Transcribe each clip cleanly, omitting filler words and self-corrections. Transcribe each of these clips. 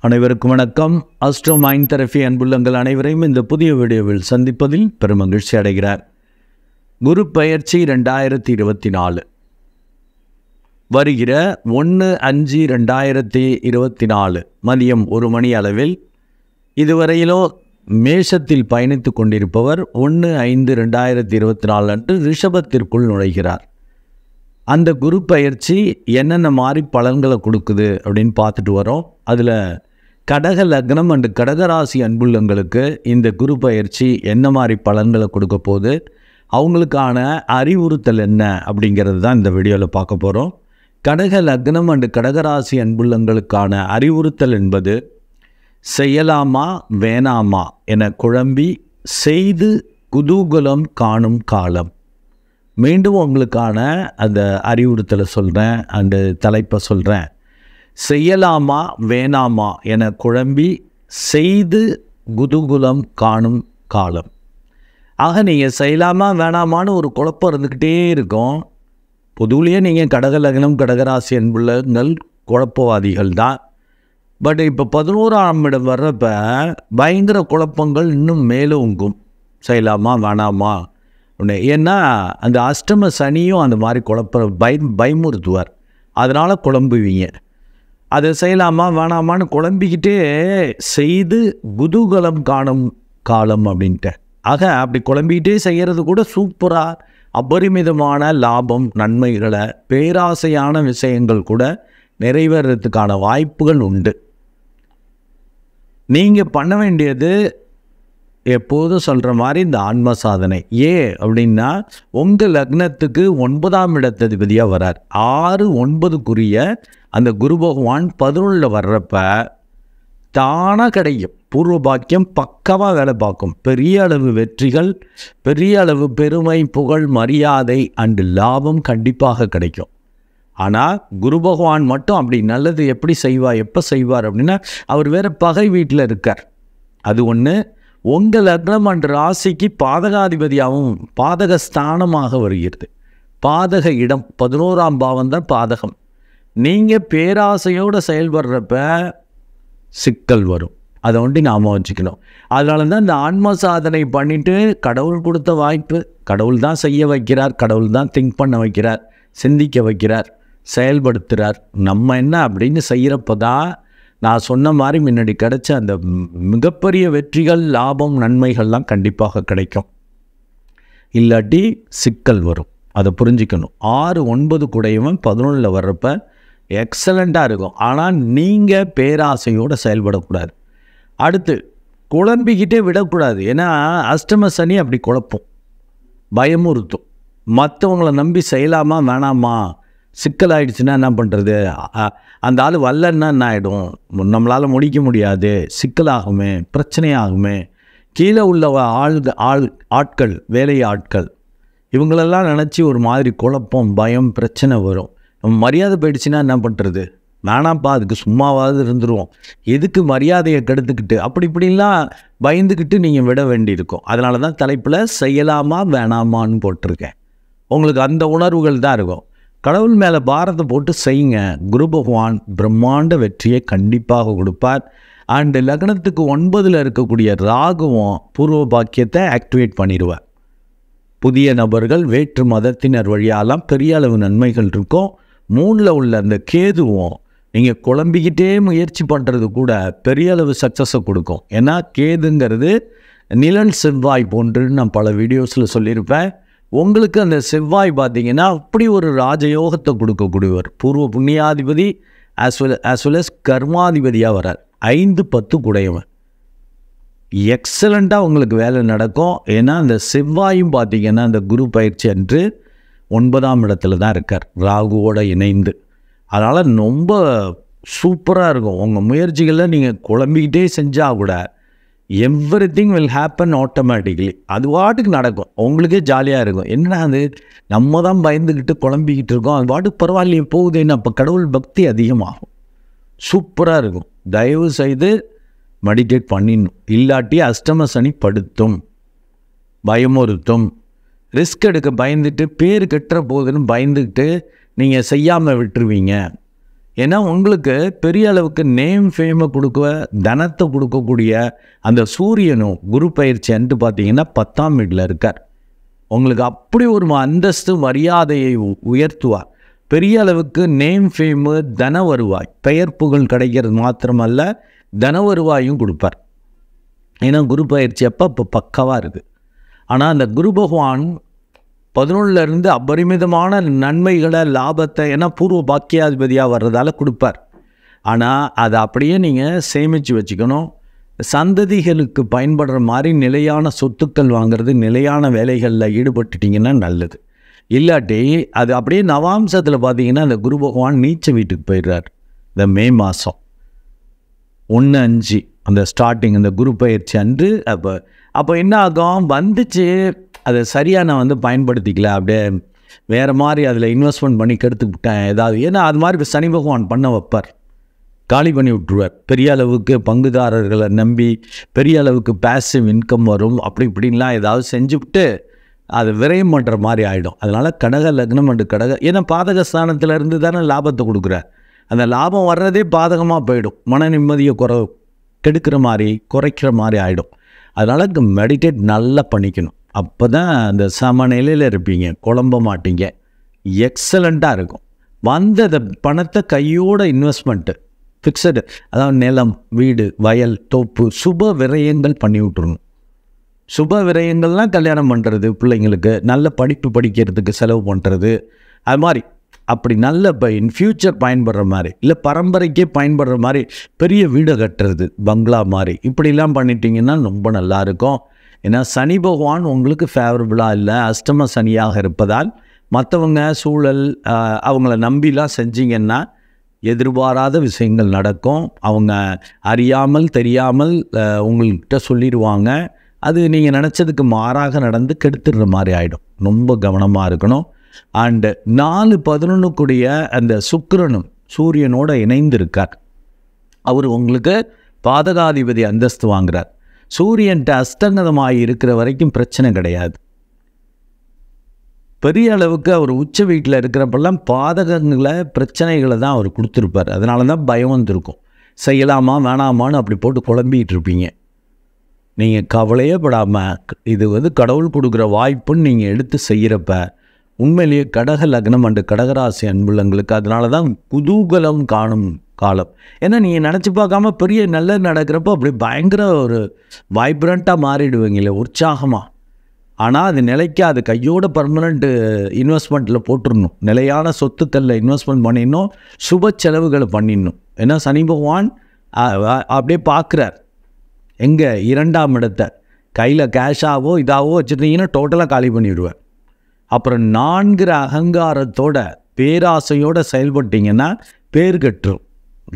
அனைவருக்கும் வணக்கம். Astro mind therapy அன்புள்ளங்கள் அனைவரையும் இந்த புதிய வீடியோவில் சந்திப்பதில் பெருமகிழ்ச்சி அடைகிறார். குரு பெயர்ச்சி 2024 வருகிற 1/5/2024 மதியம் 1 மணி அளவில் இதுவரையிலோ மேஷத்தில் பயணித்து கொண்டிருப்பவர் 1/5/2024 அன்று ரிஷபத்திற்குள் நுழைகிறார். அந்த குரு பயிற்சி என்னென்ன மாதிரி பலன்களை கொடுக்குது அப்படின்னு பார்த்துட்டு வரோம். அதில் கடக லக்னம் அண்டு கடகராசி அன்புள்ளங்களுக்கு இந்த குரு பயிற்சி என்ன மாதிரி பலன்களை கொடுக்க போகுது, அவங்களுக்கான அறிவுறுத்தல் என்ன அப்படிங்கிறது தான் இந்த வீடியோவில் பார்க்க போகிறோம். கடக லக்னம் அண்டு கடகராசி அன்புள்ளங்களுக்கான அறிவுறுத்தல் என்பது செய்யலாமா வேணாமா என குழம்பி செய்து குதூகலம் காணும் காலம். மீண்டும் உங்களுக்கான அந்த அறிவுறுத்தலை சொல்கிறேன், அந்த தலைப்பை சொல்கிறேன். செய்யலாமா வேணாமா என குழம்பி செய்து குதூகலம் காணும் காலம். ஆக நீங்கள் செய்யலாமா வேணாமான்னு ஒரு குழப்பம் இருந்துக்கிட்டே இருக்கும். பொதுவிலேயே நீங்கள் கடக லக்னம் கடகராசி அன்புள்ளங்கள் குழப்பவாதிகள் தான். பட் இப்போ 11ஆம் இடம் வர்றப்ப பயங்கர குழப்பங்கள் இன்னும் மேலோங்கும். செய்யலாமா வேணாமா ஒன்று. ஏன்னா அந்த அஷ்டம சனியும் அந்த மாதிரி பயமுறுத்துவார். அதனால் குழம்புவீங்க. அதை செய்யலாமா வேணாமான்னு குழம்பிக்கிட்டே செய்து குதூகலம் காணும் காலம் அப்படின்ட்டு. ஆக அப்படி குழம்பிக்கிட்டே செய்கிறது கூட சூப்பராக அபரிமிதமான லாபம் நன்மைகளை பேராசையான விஷயங்கள் கூட நிறைவேறதுக்கான வாய்ப்புகள் உண்டு. நீங்கள் பண்ண வேண்டியது எப்போதும் சொல்கிற மாதிரி இந்த ஆன்ம சாதனை. அப்படின்னா உங்கள் லக்னத்துக்கு 9ஆம் இடத்ததிபதியாக வரார். 6-9க்குரிய அந்த குரு பகவான் 11 வர்றப்ப தானாக கிடைக்கும். பூர்வ பாக்கியம் பக்கவாக வேலை பார்க்கும். பெரிய அளவு வெற்றிகள், பெரிய அளவு பெருமை, புகழ், மரியாதை அண்டு லாபம் கண்டிப்பாக கிடைக்கும். ஆனால் குரு பகவான் மட்டும் அப்படி நல்லது எப்படி செய்வார், எப்போ செய்வார் அப்படின்னா அவர் வேறு பகை வீட்டில் இருக்கார். அது ஒன்று. உங்கள் லக்னம் அன்று ராசிக்கு பாதகாதிபதியாகவும் பாதகஸ்தானமாக வருகிறது. பாதக இடம் 11ஆம் பாவம் தான் பாதகம். நீங்கள் பேராசையோடு செயல்படுறப்ப சிக்கல் வரும். அதை நாம் வச்சுக்கணும். அதனால தான் இந்த ஆன்ம சாதனை பண்ணிவிட்டு கடவுள் கொடுத்த வாய்ப்பு, கடவுள் தான் செய்ய வைக்கிறார், கடவுள் தான் திங்க் பண்ண வைக்கிறார், சிந்திக்க வைக்கிறார், செயல்படுத்துகிறார். நம்ம என்ன அப்படின்னு செய்கிறப்ப தான் நான் சொன்ன மாதிரி முன்னாடி கிடைச்ச அந்த மிகப்பெரிய வெற்றிகள், லாபம், நன்மைகள்லாம் கண்டிப்பாக கிடைக்கும். இல்லாட்டி சிக்கல் வரும். அதை புரிஞ்சிக்கணும். 6-9 கூடையவன் 11 வர்றப்ப எக்ஸலண்ட்டாக இருக்கும். ஆனால் நீங்கள் பேராசையோடு செயல்படக்கூடாது. அடுத்து குழம்பிக்கிட்டே விடக்கூடாது. ஏன்னா அஷ்டம சனி அப்படி குழப்பம், பயமுறுத்தும். மற்றவங்களை நம்பி செய்யலாமா வேணாமா, சிக்கலாயிடுச்சுன்னா என்ன பண்ணுறது, அந்த ஆள் வரலன்னா என்ன ஆகிடும், நம்மளால் முடிக்க முடியாது, சிக்கலாகுமே, பிரச்சனையாகுமே, கீழே உள்ள ஆட்கள் வேலை ஆட்கள் இவங்களெல்லாம் நினச்சி ஒரு மாதிரி குழப்பம், பயம், பிரச்சனை வரும். நம்ம மரியாதை போயிடுச்சுன்னா என்ன பண்ணுறது, வேணாம்ப்பா அதுக்கு சும்மாவாவது இருந்துருவோம், எதுக்கு மரியாதையை கெடுத்துக்கிட்டு அப்படி இப்படிலாம் பயந்துக்கிட்டு நீங்கள் விட வேண்டியிருக்கும். அதனால தான் தலைப்பில் செய்யலாமா வேணாமான்னு போட்டிருக்கேன். உங்களுக்கு அந்த உணர்வுகள் தான் இருக்கும். கடவுள் மேலே பாரத்தை போட்டு செய்யுங்க. குரு பகவான் பிரம்மாண்ட வெற்றியை கண்டிப்பாக கொடுப்பார். அண்டு லக்னத்துக்கு 9 இருக்கக்கூடிய ராகுவும் பூர்வ பாக்கியத்தை ஆக்டிவேட் பண்ணிடுவார். புதிய நபர்கள், வேற்று மதத்தினர் வழியாலாம் பெரிய அளவு நன்மைகள் இருக்கும். 3 உள்ள அந்த கேதுவும் நீங்கள் குழம்பிக்கிட்டே முயற்சி பண்ணுறது கூட பெரிய அளவு சக்ஸஸை கொடுக்கும். ஏன்னா கேதுங்கிறது நிலன் செவ்வாய் போன்றுன்னு நான் பல வீடியோஸில் சொல்லியிருப்பேன். உங்களுக்கு அந்த செவ்வாய் பார்த்தீங்கன்னா அப்படி ஒரு ராஜயோகத்தை கொடுக்கக்கூடியவர். பூர்வ புண்ணியாதிபதி ஆஸ் வெல் அஸ் கர்மாதிபதியாக வரார். 5-10 கூடையவன். எக்ஸலண்ட்டாக உங்களுக்கு வேலை நடக்கும். ஏன்னா அந்த செவ்வாயும் பார்த்தீங்கன்னா அந்த குரு பயிற்சி அன்று 9ஆம் இடத்துல தான் இருக்கார், ராகுவோடு இணைந்து. அதனால் ரொம்ப சூப்பராக இருக்கும். உங்கள் முயற்சிகளில் நீங்கள் குழம்பிக்கிட்டே செஞ்சால் கூட எவ்ரிதிங் வில் ஹேப்பன் ஆட்டோமேட்டிக்லி. அது பாட்டுக்கு நடக்கும். உங்களுக்கே ஜாலியாக இருக்கும். என்னடா அது நம்ம தான் பயந்துக்கிட்டு குழம்பிக்கிட்டு இருக்கோம், அது பாட்டுக்கு பரவாயில்லையே போகுதுன்னு. அப்போ கடவுள் பக்தி அதிகமாகும். சூப்பராக இருக்கும். தயவு செய்து மெடிடேட் பண்ணிடணும். இல்லாட்டி அஷ்டம சனி படுத்தும், பயமுறுத்தும். ரிஸ்க் எடுக்க பயந்துட்டு பேர் கெட்டுற போகுதுன்னு பயந்துக்கிட்டு நீங்கள் செய்யாமல் விட்டுருவீங்க. ஏன்னா உங்களுக்கு பெரிய அளவுக்கு நேம் ஃபேமை கொடுக்க, தனத்தை கொடுக்கக்கூடிய அந்த சூரியனும் குரு பயிற்சி அன்று பார்த்தீங்கன்னா 10ஆம் வீட்டில் இருக்கார். உங்களுக்கு அப்படி ஒரு அந்தஸ்து மரியாதையை உயர்த்துவார். பெரிய அளவுக்கு நேம் ஃபேமு, தன வருவாய், பெயர் புகழ் கிடைக்கிறது மாத்திரமல்ல, தன வருவாயும் கொடுப்பார். ஏன்னா குரு பயிற்சி அப்போ இப்போ பக்காவாக இருக்குது. ஆனால் அந்த குரு பகவான் 11லேருந்து அபரிமிதமான நன்மைகளை, லாபத்தை, ஏன்னா பூர்வ பாக்கியாதிபதியாக வர்றதால கொடுப்பார். ஆனால் அதை அப்படியே நீங்கள் சேமித்து வச்சுக்கணும். சந்ததிகளுக்கு பயன்படுற மாதிரி நிலையான சொத்துக்கள் வாங்கிறது, நிலையான வேலைகளில் ஈடுபட்டுட்டிங்கன்னா நல்லது. இல்லாட்டி அது அப்படியே நவாம்சத்தில் பார்த்தீங்கன்னா அந்த குரு பகவான் நீச்ச வீட்டுக்கு போயிடுறார். இந்த மே மாதம் 1/5 அந்த ஸ்டார்டிங் அந்த குரு பயிற்சி அன்று. அப்போ என்ன ஆகும், வந்துச்சு அதை சரியாக நான் பயன்படுத்திக்கல, அப்படியே வேறு மாதிரி அதில் இன்வெஸ்ட்மெண்ட் பண்ணி கெடுத்துக்கிட்டேன் ஏதாவது. ஏன்னா அது மாதிரி சனி பகவான் பண்ண வைப்பார், காலி பண்ணி விட்டுருவார். பெரிய அளவுக்கு பங்குதாரர்களை நம்பி பெரிய அளவுக்கு பேசிவ் இன்கம் வரும், அப்படி இப்படின்லாம் ஏதாவது செஞ்சுவிட்டு அது விரயம் பண்ணுற மாதிரி ஆகிடும். அதனால் கடக லக்னம் அண்டு ஏன்னா பாதகஸ்தானத்திலேருந்து தானே லாபத்தை கொடுக்குறார். அந்த லாபம் வர்றதே பாதகமாக போயிடும், மன நிம்மதியை கெடுக்கிற மாதிரி, குறைக்கிற மாதிரி ஆகிடும். அதனால் மெடிடேட் நல்லா பண்ணிக்கணும். அப்போ தான் அந்த சமநிலையில் இருப்பீங்க, குழம்ப மாட்டீங்க, எக்ஸலண்ட்டாக இருக்கும். வந்த பணத்தை கையோட இன்வெஸ்ட்மெண்ட்டு ஃபிக்ஸடு, அதாவது நிலம், வீடு, வயல், தோப்பு, சுப விரயங்கள் பண்ணி விட்டுருணும். சுப விரயங்கள்லாம் கல்யாணம் பண்ணுறது, பிள்ளைங்களுக்கு நல்ல படிப்பு படிக்கிறதுக்கு செலவு பண்ணுறது, அது மாதிரி அப்படி நல்ல இன் ஃப்யூச்சர் பயன்படுற மாதிரி, இல்லை பரம்பரைக்கே பயன்படுற மாதிரி பெரிய வீடை கட்டுறது, பங்களா மாதிரி, இப்படிலாம் பண்ணிட்டீங்கன்னா ரொம்ப நல்லாயிருக்கும். ஏன்னா சனி பகவான் உங்களுக்கு ஃபேவரபுளாக இல்லை, அஷ்டம சனியாக இருப்பதால் மற்றவங்க சூழல் அவங்கள நம்பிலாம் செஞ்சிங்கன்னா எதிர்பாராத விஷயங்கள் நடக்கும். அவங்க அறியாமல் தெரியாமல் உங்கள்கிட்ட சொல்லிடுவாங்க. அது நீங்கள் நினச்சதுக்கு மாறாக நடந்து கெடுத்துடுற மாதிரி ஆகிடும். ரொம்ப கவனமாக இருக்கணும். அண்டு 4/11 அந்த சுக்கிரனும் சூரியனோட இணைந்திருக்கார். அவர் உங்களுக்கு பாதகாதிபதி அந்தஸ்து வாங்குறார். சூரியன்ட்ட அஸ்தங்கதமாக இருக்கிற வரைக்கும் பிரச்சனை கிடையாது. பெரிய அளவுக்கு அவர் உச்ச வீட்டில் இருக்கிறப்பெல்லாம் பாதகங்களை, பிரச்சனைகளை தான் அவர் கொடுத்துருப்பார். அதனால தான் பயம் வந்துருக்கும். செய்யலாமா வேணாமான்னு அப்படி போட்டு குழம்பிகிட்டு இருப்பீங்க. நீங்கள் கவலையே படாமல் இது கடவுள் கொடுக்குற வாய்ப்புன்னு நீங்கள் எடுத்து செய்கிறப்ப உண்மையிலேயே கடக லக்னம் அண்டு கடகராசி அன்புள்ளங்களுக்கு அதனால தான் குதூகலம் காணும் காலம். ஏன்னா நீங்கள் நினச்சி பார்க்காம பெரிய நல்லது நடக்கிறப்போ அப்படி பயங்கர ஒரு வைப்ரண்ட்டாக மாறிடுவீங்களே, உற்சாகமாக. ஆனால் அது நிலைக்காது. கையோட பர்மனெண்ட்டு இன்வெஸ்ட்மெண்ட்டில் போட்டுடணும், நிலையான சொத்துக்களில் இன்வெஸ்ட்மெண்ட் பண்ணிடணும், சுப செலவுகளை பண்ணிடணும். ஏன்னா சனி பகவான் அப்படியே பார்க்குறார் எங்கே 2ஆம் இடத்தை. கையில் கேஷாவோ இதாவோ வச்சுருந்தீங்கன்னா டோட்டலாக காலி பண்ணிவிடுவேன். அப்புறம் 4 அகங்காரத்தோட பேராசையோடு செயல்பட்டிங்கன்னா பேர் கட்டுரும்.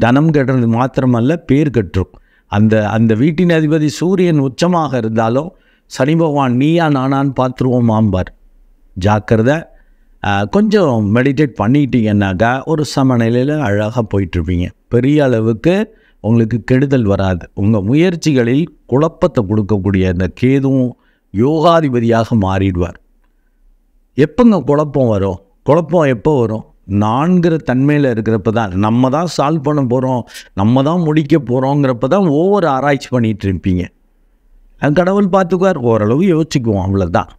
தனம் கட்டுறது மாத்திரமல்ல, பேர் கட்டுரும். அந்த வீட்டின் அதிபதி சூரியன் உச்சமாக இருந்தாலும் சனி பகவான் நீயா நானான்னு பார்த்துருவோம் மாம்பார். ஜாக்கிரதை. கொஞ்சம் மெடிடேட் பண்ணிக்கிட்டீங்கன்னாக்கா ஒரு சமநிலையில் அழகாக போயிட்டுருப்பீங்க. பெரிய அளவுக்கு உங்களுக்கு கெடுதல் வராது. உங்கள் முயற்சிகளில் குழப்பத்தை கொடுக்கக்கூடிய அந்த கேதுவும் யோகாதிபதியாக மாறிடுவார். எப்போங்க குழப்பம் வரும்? குழப்பம் எப்போ வரும்? 4 தன்மையில் இருக்கிறப்ப தான். நம்ம தான் சால்வ் பண்ண போகிறோம், நம்ம தான் முடிக்க போகிறோங்கிறப்ப தான் ஒவ்வொரு ஆராய்ச்சி பண்ணிகிட்டு இருப்பீங்க. கடவுள் பார்த்துக்குவார், ஓரளவு யோசிக்குவோம், அவ்வளோதான்.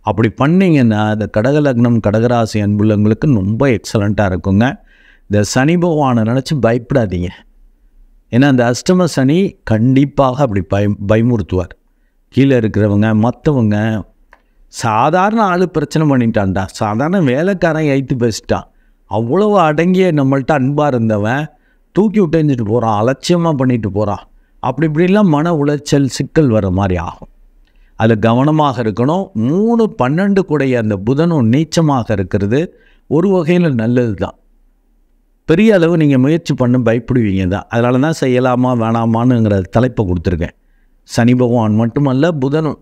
அப்படி பண்ணிங்கன்னா இந்த கடக லக்னம் கடகராசி அன்புள்ளவங்களுக்கு ரொம்ப எக்ஸலண்ட்டாக இருக்குங்க. இந்த சனி பகவானை நினச்சி பயப்படாதீங்க. ஏன்னா அந்த அஷ்டம சனி கண்டிப்பாக அப்படி பயமுறுத்துவார். கீழே இருக்கிறவங்க மற்றவங்க சாதாரண ஆள் பிரச்சனை பண்ணிட்டான்டா, சாதாரண வேலைக்காரன் ஐத்து பேசிட்டான், அவ்வளவு அடங்கிய நம்மள்ட்ட அன்பாக இருந்தவன் தூக்கி விட்டுஞ்சிட்டு போகிறான், அலட்சியமாக பண்ணிட்டு போகிறான், அப்படி இப்படிலாம் மன உளைச்சல் சிக்கல் வர மாதிரி ஆகும். அதில் கவனமாக இருக்கணும். 3/12 அந்த புதனும் நீச்சமாக இருக்கிறது ஒரு வகையில் நல்லது தான். பெரிய அளவு நீங்கள் முயற்சி பண்ண பயப்படுவீங்க தான். அதனால தான் செய்யலாமா வேணாமானுங்கிற தலைப்பை கொடுத்துருக்கேன். சனி பகவான் மட்டுமல்ல, புதனும்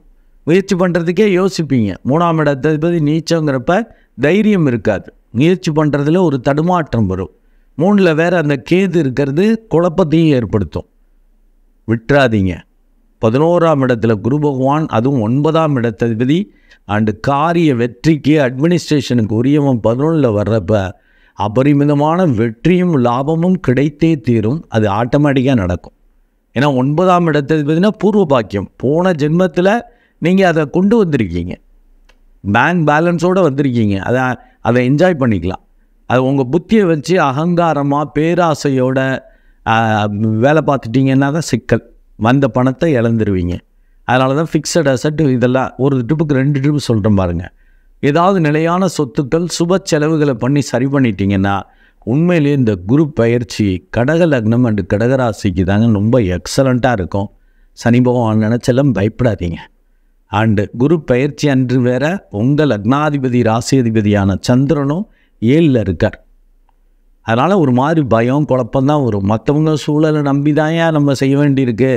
முயற்சி பண்ணுறதுக்கே யோசிப்பீங்க. 3ஆம் இடத்தை நீச்சங்கிறப்ப தைரியம் இருக்காது, முயற்சி பண்ணுறதுல ஒரு தடுமாற்றம் வரும். 3ல் வேறு அந்த கேது இருக்கிறது குழப்பத்தையும் ஏற்படுத்தும். விட்டுறாதீங்க. 11ஆம் இடத்துல குரு பகவான், அதுவும் 9ஆம் இடத்ததிபதி அண்டு காரிய வெற்றிக்கு அட்மினிஸ்ட்ரேஷனுக்கு உரியவன் 11ல் வர்றப்ப அபரிமிதமான வெற்றியும் லாபமும் கிடைத்தே தீரும். அது ஆட்டோமேட்டிக்காக நடக்கும். ஏன்னா 9ஆம் இடத்துக்கு பார்த்தீங்கன்னா பூர்வ பாக்கியம். போன ஜென்மத்தில் நீங்கள் அதை கொண்டு வந்திருக்கீங்க, பேங்க் பேலன்ஸோடு வந்திருக்கீங்க. அதை என்ஜாய் பண்ணிக்கலாம். அது உங்கள் புத்தியை வச்சு அகங்காரமாக பேராசையோட வேலை பார்த்துட்டிங்கன்னா தான் சிக்கல். வந்த பணத்தை இழந்துருவீங்க. அதனால தான் ஃபிக்ஸட் அசட் இதெல்லாம் ஒரு ட்ரிப்புக்கு 2 ட்ரிப்பு சொல்கிறேன் பாருங்கள். ஏதாவது நிலையான சொத்துக்கள் சுப செலவுகளை பண்ணி சரி பண்ணிட்டீங்கன்னா உண்மையிலேயே இந்த குரு பயிற்சி கடக லக்னம் அண்டு கடகராசிக்கு தாங்க ரொம்ப எக்ஸலண்ட்டாக இருக்கும். சனி பகவான் நினச்செல்லாம் பயப்படாதீங்க. அண்டு குரு பயிற்சி அன்று வேற உங்கள் லக்னாதிபதி ராசி அதிபதியான சந்திரனும் 7ல் இருக்கார். அதனால் ஒரு மாதிரி பயம் குழப்பம்தான் வரும். மற்றவங்க சூழலை நம்பி தான் நம்ம செய்ய வேண்டியிருக்கு.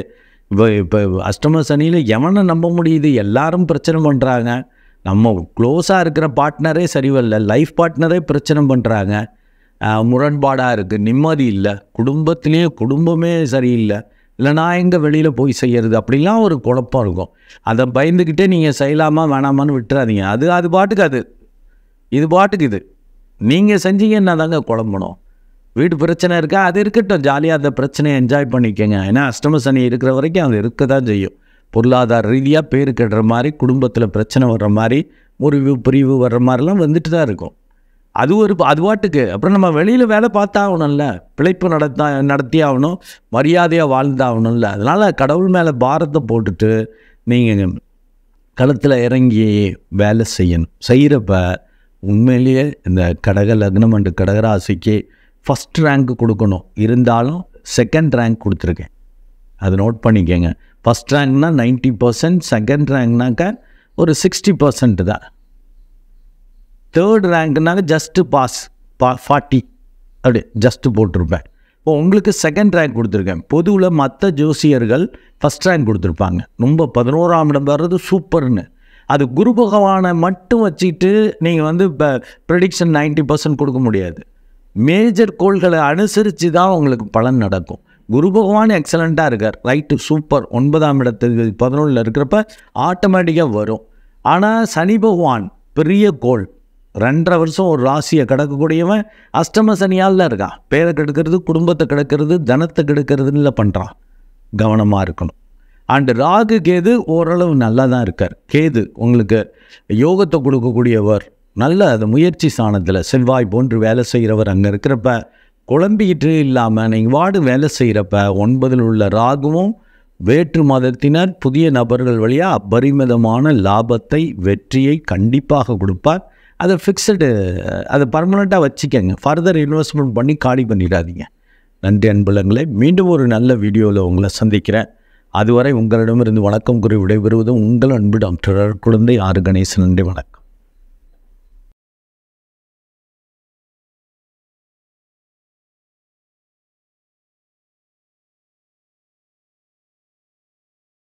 இப்போ அஷ்டம சனியில் எவனை நம்ப முடியுது? எல்லாரும் பிரச்சனை பண்ணுறாங்க. நம்ம க்ளோஸாக இருக்கிற பார்ட்னரே சரிவல்ல, லைஃப் பார்ட்னரே பிரச்சனை பண்ணுறாங்க. முரண்பாடாக இருக்குது, நிம்மதி இல்லை, குடும்பமே சரியில்லை, இல்லை நான் எங்கே வெளியில் போய் செய்கிறது, அப்படிலாம் ஒரு குழப்பம் இருக்கும். அதை பயந்துக்கிட்டே நீங்கள் செய்யலாமா வேணாமான்னு விட்டுறாதீங்க. அது பாட்டுக்கு இது பாட்டுக்கு இது நீங்கள் செஞ்சீங்கன்னா தாங்க குழம்பணும். வீட்டு பிரச்சனை இருக்கா, அது இருக்கட்டும், ஜாலியாக அந்த பிரச்சனையை என்ஜாய் பண்ணிக்கோங்க. ஏன்னா அஷ்டம சனி இருக்கிற வரைக்கும் அது இருக்க தான் செய்யும். பொருளாதார ரீதியாக பேர் கட்டுற மாதிரி, குடும்பத்தில் பிரச்சனை வர்ற மாதிரி, முறிவு பிரிவு வர்ற மாதிரிலாம் வந்துட்டு தான் இருக்கும். அது பாட்டுக்கு. அப்புறம் நம்ம வெளியில் வேலை பார்த்தாகணும்ல, பிழைப்பு நடத்தி ஆகணும், மரியாதையாக வாழ்ந்தாகணும்ல. அதனால் கடவுள் மேலே பாரத்தை போட்டுட்டு நீங்கள் களத்தில் இறங்கி வேலை செய்கிறப்ப உண்மையிலேயே இந்த கடக லக்னம் அண்டு கடகராசிக்கு ஃபஸ்ட் ரேங்க் கொடுக்கணும். இருந்தாலும் செகண்ட் ரேங்க் கொடுத்துருக்கேன், அதை நோட் பண்ணிக்கோங்க. ஃபஸ்ட் ரேங்க்னா 90%, செகண்ட் ரேங்க்னாக்கா ஒரு 60% தான். தேர்ட் ரேங்க்னாக்க ஜஸ்ட்டு பாஸ் 40 அப்படி ஜஸ்ட்டு போட்டிருப்பேன். இப்போ உங்களுக்கு செகண்ட் ரேங்க் கொடுத்துருக்கேன். பொதுவில் மற்ற ஜோசியர்கள் ஃபஸ்ட் ரேங்க் கொடுத்துருப்பாங்க. ரொம்ப 11ஆம் இடம் வர்றது சூப்பர்னு. அது குரு பகவானை மட்டும் வச்சுட்டு நீங்கள் இப்போ ப்ரெடிக்ஷன் 90% கொடுக்க முடியாது. மேஜர் கோள்களை அனுசரித்து தான் உங்களுக்கு பலன் நடக்கும். குரு பகவான் எக்ஸலண்ட்டாக இருக்கார், ரைட்டு, சூப்பர். 9ஆம் இடத்துக்கு 11ல் இருக்கிறப்ப ஆட்டோமேட்டிக்காக வரும். ஆனால் சனி பகவான் பெரிய கோள், 2.5 வருஷம் ஒரு ராசியை கிடக்கக்கூடியவன் அஷ்டம சனியால் தான் இருக்கான். பேரை கெடுக்கிறது, குடும்பத்தை கெடுக்கிறது, தனத்தை கெடுக்கிறதுன்னு பண்ணுறான். கவனமாக இருக்கணும். அண்டு ராகு கேது ஓரளவு நல்லா தான் இருக்கார். கேது உங்களுக்கு யோகத்தை கொடுக்கக்கூடியவர், நல்ல அது முயற்சி ஸ்தானத்தில் செவ்வாய் போன்று வேலை செய்கிறவர். அங்கே இருக்கிறப்ப குழம்பிக்கிட்டு இல்லாமல் நீங்கள் வேலை செய்கிறப்ப 9ல் உள்ள ராகுவும் வேற்று மதத்தினர் புதிய நபர்கள் வழியாக அபரிமிதமான லாபத்தை வெற்றியை கண்டிப்பாக கொடுப்பார். அதை ஃபிக்ஸடு, அதை பர்மனெண்ட்டாக வச்சுக்கோங்க. ஃபர்தர் இன்வெஸ்ட்மெண்ட் பண்ணி காலி பண்ணிடாதீங்க. நன்றி அன்புலங்களே. மீண்டும் ஒரு நல்ல வீடியோவில் உங்களை சந்திக்கிறேன். அதுவரை உங்களிடமிருந்து வணக்கம் கூறி விடைபெறுவது உங்கள் அன்பு டாக்டர் குழந்தை ஆர் கணேசன். நன்றி, வணக்கம்.